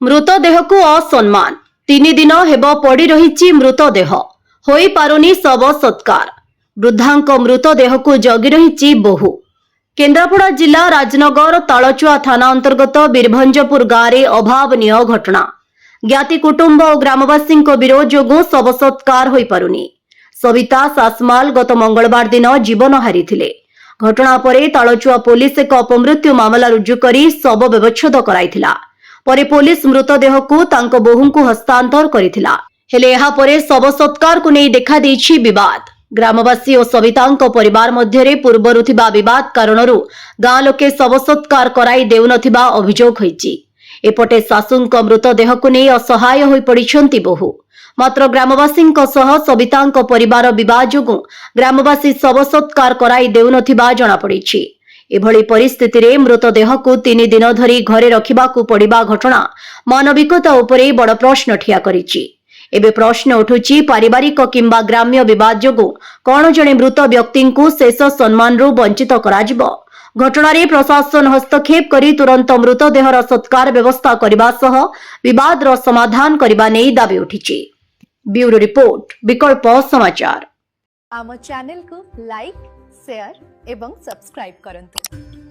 मृतदेह को असम्मान 3 दिन हेब पड़ी रही मृतदेह होई पारुनी शव सत्कार वृद्धांक मृतदेह को जगी रही बहु। केन्द्रापड़ा जिला राजनगर तालचुआ थाना अंतर्गत बीरभंजपुर गाँव में अभावनीय घटना। ज्ञाति कुटुंब और ग्रामवासी विरोध जोगु शव सत्कार होई पारुनी। सविता सासमाल गत मंगलवार दिन जीवन हारी घटना पर तालचुआ पुलिस एक अपमृत्यु मामला रुजु करी शव व्यवच्छेद कराइथिला। परे पुलिस मृतदेह को तांको बोहू को हस्तांतर करिथिला। हेले एहा परे शव सत्कार को नहीं देखा देछि विवाद। ग्रामवासी और सवितांको परिवार मध्यरे पूर्वरु थिबा विवाद कारणरू गाँ लोके शव सत्कार कराई देउनथिबा अभियोग होईछि। एपटे सासुंको मृतदेह को नहीं असहाय होई पड़िछन्ति बहु। मात्र ग्रामवासी सवितांको परिवार विवाद जोगु ग्रामवासी शव सत्कार कराई देउनथिबा जणा पड़िछि। एभली परिस्थिति रे मृतदेह को 3 दिन धरी घरे रखिबाकू पड़िबा घटना मानविकता उपरे बड़ प्रश्न ठिया करिछि। एबे प्रश्न उठुछि पारिवारिक किंबा ग्राम्य विवाद जोगु कोन जणे मृत व्यक्ति को शेष सम्मान रु वंचित कराजिबो। घटना रे प्रशासन हस्तक्षेप करी तुरंत मृतदेहर सत्कार व्यवस्था करबा सह विवाद रो समाधान करबा नै दाबी उठिछि। ब्यूरो रिपोर्ट विकल्प समाचार। आम चैनल को लाइक शेयर एवं सब्सक्राइब करंतु।